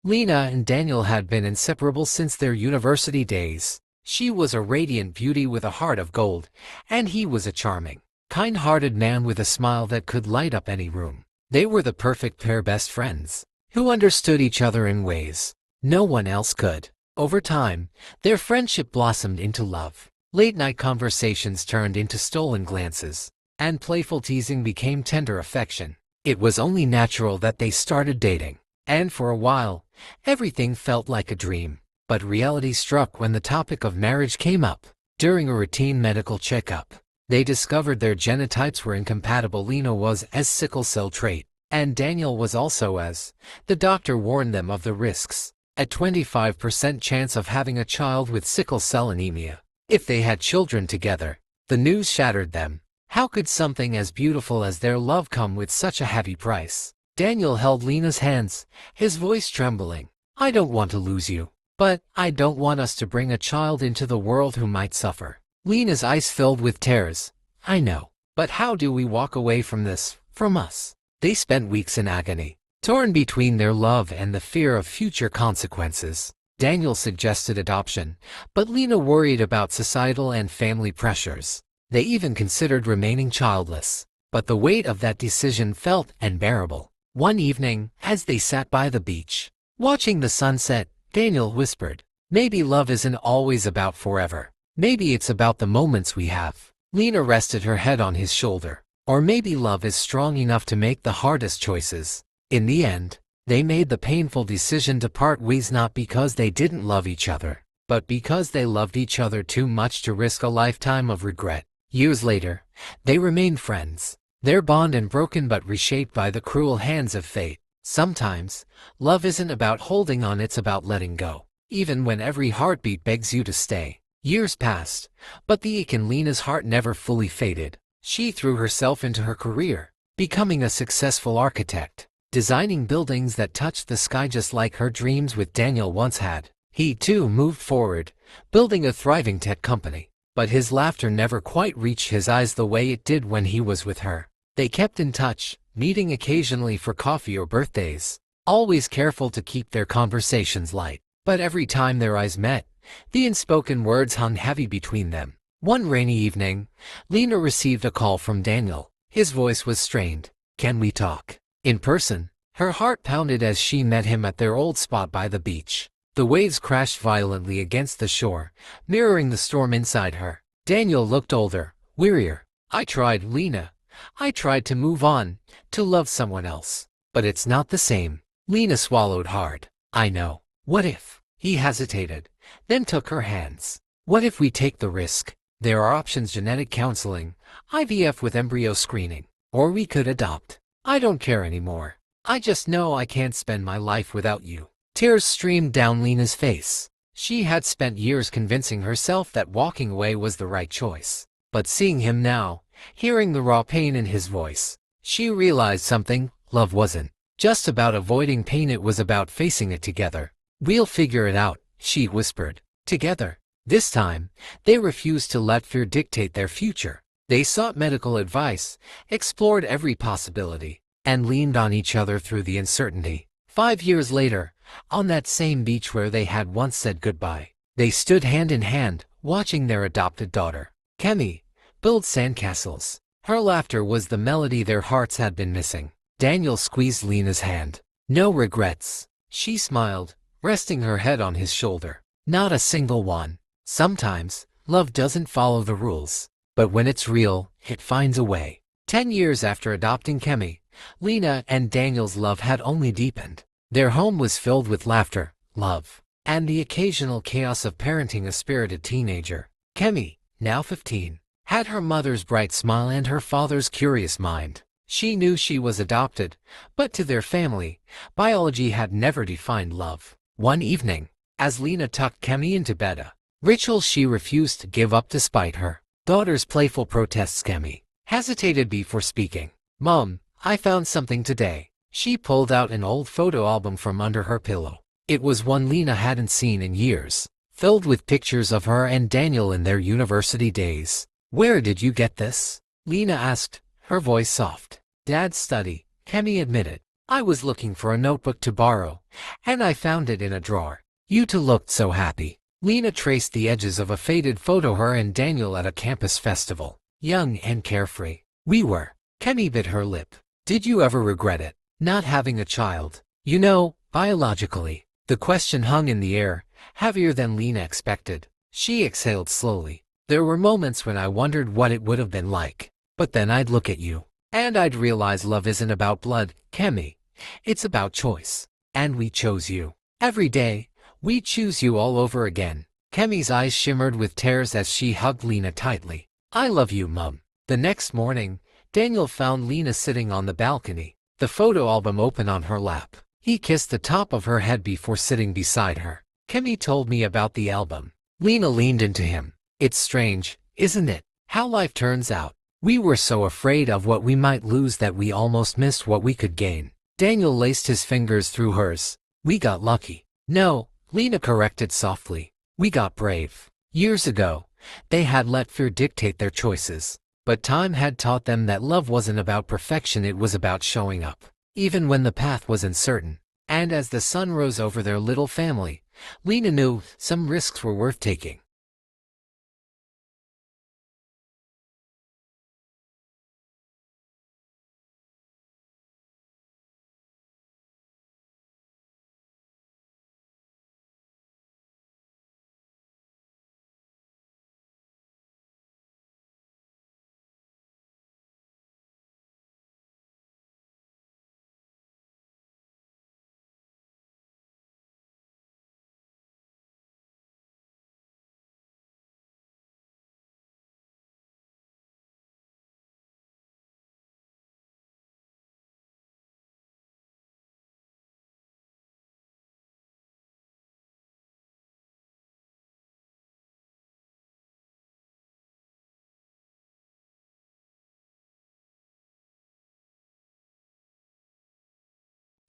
Lena and Daniel had been inseparable since their university days. She was a radiant beauty with a heart of gold, and he was a charming, kind-hearted man with a smile that could light up any room. They were the perfect pair, best friends, who understood each other in ways no one else could. Over time, their friendship blossomed into love. Late-night conversations turned into stolen glances, and playful teasing became tender affection. It was only natural that they started dating, and for a while, everything felt like a dream. But reality struck when the topic of marriage came up. During a routine medical checkup, they discovered their genotypes were incompatible. Lena was as sickle cell trait, and Daniel was also as. The doctor warned them of the risks. A 25% chance of having a child with sickle cell anemia if they had children together. The news shattered them. How could something as beautiful as their love come with such a heavy price? Daniel held Lena's hands, his voice trembling. I don't want to lose you, but I don't want us to bring a child into the world who might suffer. Lena's eyes filled with tears. I know, but how do we walk away from this, from us? They spent weeks in agony, torn between their love and the fear of future consequences. Daniel suggested adoption, but Lena worried about societal and family pressures. They even considered remaining childless, but the weight of that decision felt unbearable. One evening, as they sat by the beach, watching the sunset, Daniel whispered, maybe love isn't always about forever. Maybe it's about the moments we have. Lena rested her head on his shoulder. Or maybe love is strong enough to make the hardest choices. In the end, they made the painful decision to part ways, not because they didn't love each other, but because they loved each other too much to risk a lifetime of regret. Years later, they remained friends, their bond unbroken but reshaped by the cruel hands of fate. Sometimes, love isn't about holding on, it's about letting go, even when every heartbeat begs you to stay. Years passed, but the ache in Lena's heart never fully faded. She threw herself into her career, becoming a successful architect, designing buildings that touched the sky just like her dreams with Daniel once had. He too moved forward, building a thriving tech company. But his laughter never quite reached his eyes the way it did when he was with her. They kept in touch, meeting occasionally for coffee or birthdays, always careful to keep their conversations light. But every time their eyes met, the unspoken words hung heavy between them. One rainy evening, Lena received a call from Daniel. His voice was strained. Can we talk? In person? Her heart pounded as she met him at their old spot by the beach. The waves crashed violently against the shore, mirroring the storm inside her. Daniel looked older, wearier. I tried, Lena. I tried to move on, to love someone else. But it's not the same. Lena swallowed hard. I know. What if? He hesitated, then took her hands. What if we take the risk? There are options: genetic counseling, IVF with embryo screening, or we could adopt. I don't care anymore. I just know I can't spend my life without you. Tears streamed down Lena's face. She had spent years convincing herself that walking away was the right choice. But seeing him now, hearing the raw pain in his voice, she realized something. Love wasn't just about avoiding pain, it was about facing it together. We'll figure it out, she whispered. Together. This time, they refused to let fear dictate their future. They sought medical advice, explored every possibility, and leaned on each other through the uncertainty. 5 years later, on that same beach where they had once said goodbye, they stood hand in hand, watching their adopted daughter, Kemi, build sandcastles. Her laughter was the melody their hearts had been missing. Daniel squeezed Lena's hand. No regrets. She smiled, resting her head on his shoulder. Not a single one. Sometimes, love doesn't follow the rules, but when it's real, it finds a way. 10 years after adopting Kemi, Lena and Daniel's love had only deepened. Their home was filled with laughter, love, and the occasional chaos of parenting a spirited teenager. Kemi, now 15, had her mother's bright smile and her father's curious mind. She knew she was adopted, but to their family, biology had never defined love. One evening, as Lena tucked Kemi into bed, a ritual she refused to give up despite her daughter's playful protests, Kemi hesitated before speaking. Mom, I found something today. She pulled out an old photo album from under her pillow. It was one Lena hadn't seen in years, filled with pictures of her and Daniel in their university days. Where did you get this? Lena asked, her voice soft. Dad's study, Kemi admitted. I was looking for a notebook to borrow, and I found it in a drawer. You two looked so happy. Lena traced the edges of a faded photo of her and Daniel at a campus festival. Young and carefree. We were. Kemi bit her lip. Did you ever regret it? Not having a child? You know, biologically. The question hung in the air, heavier than Lena expected. She exhaled slowly. There were moments when I wondered what it would have been like. But then I'd look at you, and I'd realize love isn't about blood, Kemi. It's about choice. And we chose you. Every day, we choose you all over again. Kemi's eyes shimmered with tears as she hugged Lena tightly. I love you, Mum. The next morning, Daniel found Lena sitting on the balcony, the photo album open on her lap. He kissed the top of her head before sitting beside her. Kemi told me about the album. Lena leaned into him. It's strange, isn't it? How life turns out. We were so afraid of what we might lose that we almost missed what we could gain. Daniel laced his fingers through hers. We got lucky. No, Lena corrected softly. We got brave. Years ago, they had let fear dictate their choices. But time had taught them that love wasn't about perfection, it was about showing up, even when the path was uncertain. And as the sun rose over their little family, Lena knew some risks were worth taking.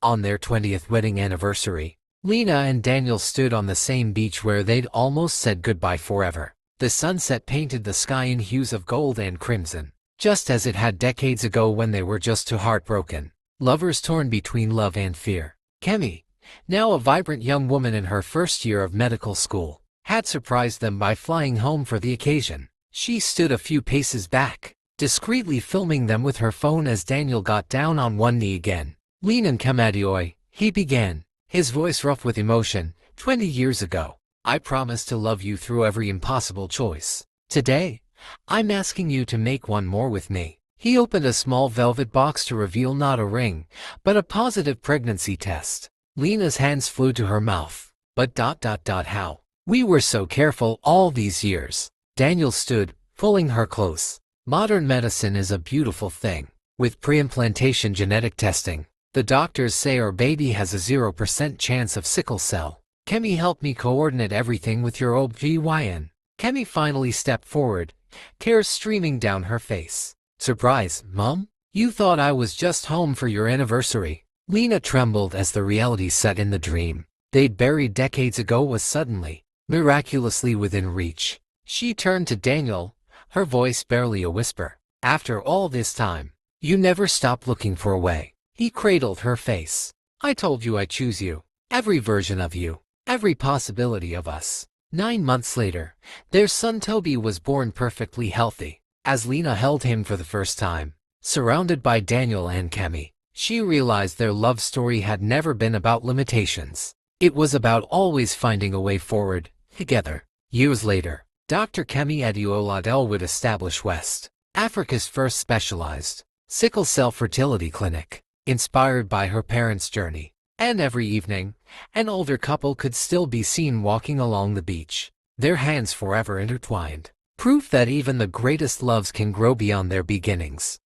On their 20th wedding anniversary, Lena and Daniel stood on the same beach where they'd almost said goodbye forever. The sunset painted the sky in hues of gold and crimson, just as it had decades ago when they were just too heartbroken. Lovers torn between love and fear. Kemi, now a vibrant young woman in her first year of medical school, had surprised them by flying home for the occasion. She stood a few paces back, discreetly filming them with her phone as Daniel got down on one knee again. Lena Kemadioi, he began, his voice rough with emotion. 20 years ago, I promised to love you through every impossible choice. Today, I'm asking you to make one more with me. He opened a small velvet box to reveal not a ring, but a positive pregnancy test. Lena's hands flew to her mouth. But how? We were so careful all these years. Daniel stood, pulling her close. Modern medicine is a beautiful thing. With pre-implantation genetic testing, the doctors say our baby has a 0% chance of sickle cell. Kemi helped me coordinate everything with your OB-GYN. Kemi finally stepped forward, tears streaming down her face. Surprise, Mom? You thought I was just home for your anniversary. Lena trembled as the reality set in. The dream they'd buried decades ago was suddenly, miraculously within reach. She turned to Daniel, her voice barely a whisper. After all this time, you never stopped looking for a way. He cradled her face. I told you I choose you. Every version of you. Every possibility of us. 9 months later, their son Toby was born perfectly healthy. As Lena held him for the first time, surrounded by Daniel and Kemi, she realized their love story had never been about limitations. It was about always finding a way forward, together. Years later, Dr. Kemi Adioladel would establish West Africa's first specialized sickle cell fertility clinic. Inspired by her parents' journey. And every evening, an older couple could still be seen walking along the beach, their hands forever intertwined. Proof that even the greatest loves can grow beyond their beginnings.